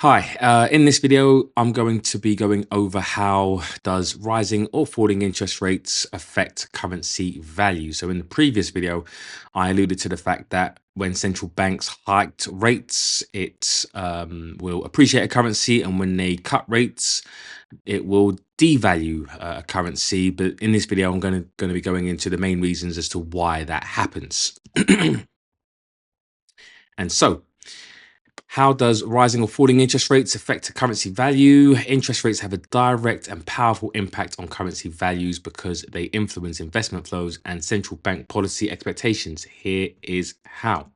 Hi, in this video, I'm going to be going over how does rising or falling interest rates affect currency value. So in the previous video, I alluded to the fact that when central banks hiked rates, it will appreciate a currency, and when they cut rates, it will devalue a currency. But in this video, I'm going to be going into the main reasons as to why that happens. And so, how does rising or falling interest rates affect a currency value? Interest rates have a direct and powerful impact on currency values because they influence investment flows and central bank policy expectations. Here is how.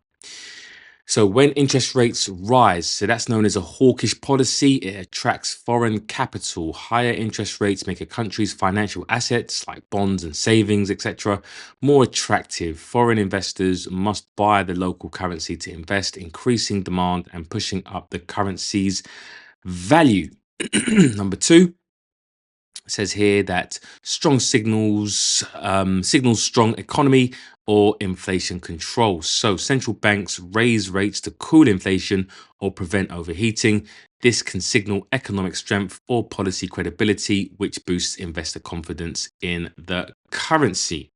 So when interest rates rise, so that's known as a hawkish policy, it attracts foreign capital. Higher interest rates make a country's financial assets like bonds and savings, etc., more attractive. Foreign investors must buy the local currency to invest, increasing demand and pushing up the currency's value. Number two, says here that strong signals strong economy or inflation control. So central banks raise rates to cool inflation or prevent overheating. This can signal economic strength or policy credibility, which boosts investor confidence in the currency.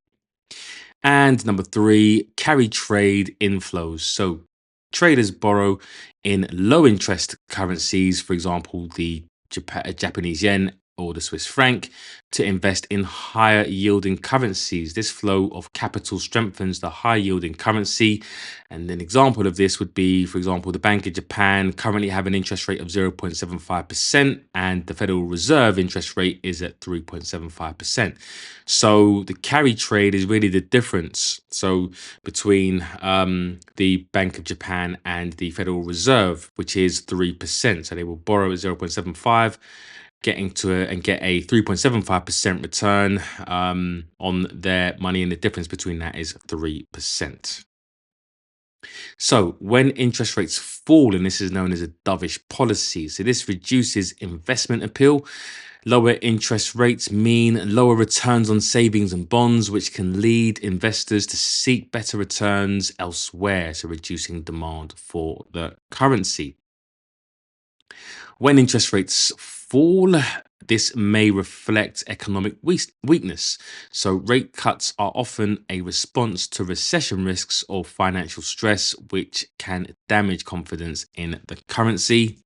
And number three, carry trade inflows. So traders borrow in low interest currencies, for example, the Japanese yen or the Swiss franc, to invest in higher yielding currencies. This flow of capital strengthens the high yielding currency. And an example of this would be, for example, the Bank of Japan currently have an interest rate of 0.75%, and the Federal Reserve interest rate is at 3.75%. So the carry trade is really the difference. So between the Bank of Japan and the Federal Reserve, which is 3%. So they will borrow at 0.75, get a 3.75% return on their money, and the difference between that is 3%. So when interest rates fall, and this is known as a dovish policy, so this reduces investment appeal. Lower interest rates mean lower returns on savings and bonds, which can lead investors to seek better returns elsewhere, so reducing demand for the currency. When interest rates fall, this may reflect economic weakness. So, rate cuts are often a response to recession risks or financial stress, which can damage confidence in the currency,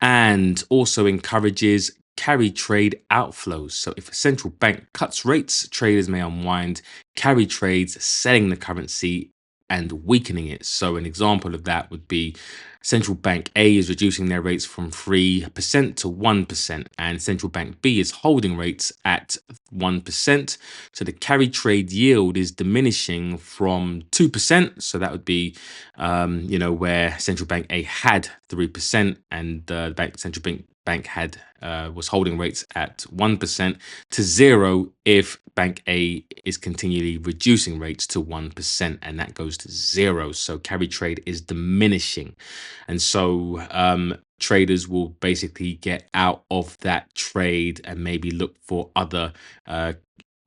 and also encourages carry trade outflows. So, if a central bank cuts rates, traders may unwind carry trades, selling the currency and weakening it. So, an example of that would be central bank A is reducing their rates from 3% to 1%, and central bank B is holding rates at 1%. So, the carry trade yield is diminishing from 2%. So, that would be, where central bank A had 3% and the central bank had was holding rates at 1% to 0 if bank A is continually reducing rates to 1%, and that goes to 0. So carry trade is diminishing. And so traders will basically get out of that trade and maybe look for other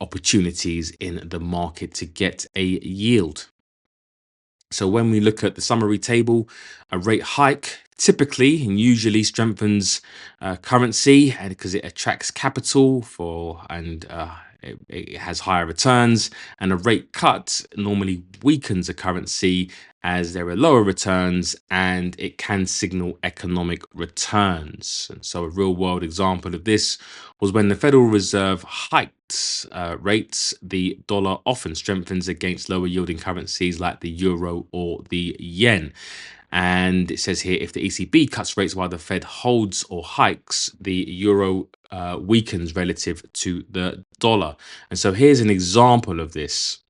opportunities in the market to get a yield. So when we look at the summary table, a rate hike typically and usually strengthens currency, and because it attracts capital it has higher returns, and a rate cut normally weakens a currency as there are lower returns and it can signal economic returns. And so a real world example of this was when the Federal Reserve hiked rates, the dollar often strengthens against lower yielding currencies like the euro or the yen. And it says here, if the ECB cuts rates while the Fed holds or hikes, the euro weakens relative to the dollar. And so here's an example of this,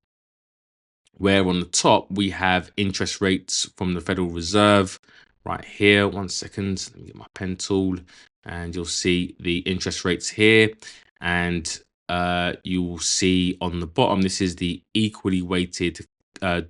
where on the top we have interest rates from the Federal Reserve right here. One second, let me get my pen tool, and you'll see the interest rates here. And you will see on the bottom, this is the equally weighted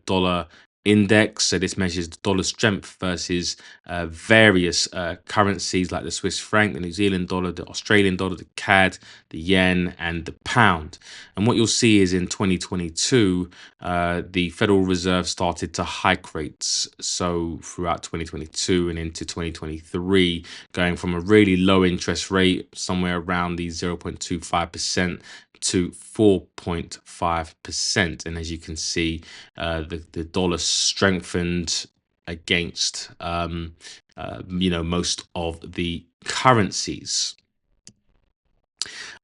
dollar index. So this measures the dollar strength versus various currencies like the Swiss franc, the New Zealand dollar, the Australian dollar, the CAD, the yen, and the pound. And what you'll see is in 2022, the Federal Reserve started to hike rates. So throughout 2022 and into 2023, going from a really low interest rate, somewhere around the 0.25%, to 4.5%. And as you can see, the dollar strengthened against most of the currencies.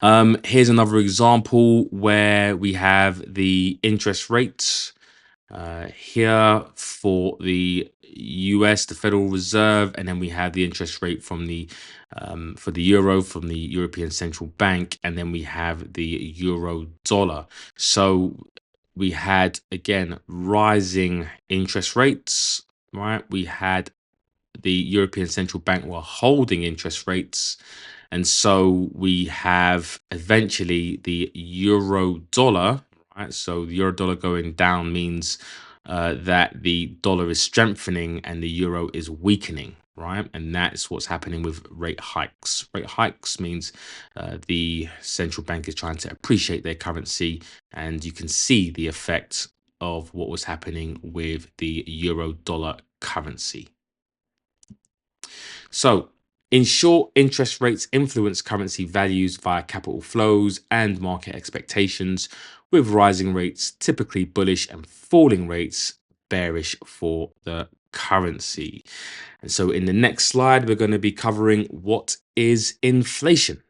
Here's another example where we have the interest rates here for the US, the Federal Reserve, and then we have the interest rate from the for the euro from the European Central Bank, and then we have the euro dollar. So we had again rising interest rates, right? We had the European Central Bank were holding interest rates. And so we have eventually the euro dollar, right? So the euro dollar going down means that the dollar is strengthening and the euro is weakening, right? And that's what's happening with rate hikes. Rate hikes means the central bank is trying to appreciate their currency, and you can see the effect of what was happening with the euro dollar currency. So, in short, interest rates influence currency values via capital flows and market expectations, with rising rates typically bullish and falling rates bearish for the currency. And so, in the next slide, we're going to be covering what is inflation.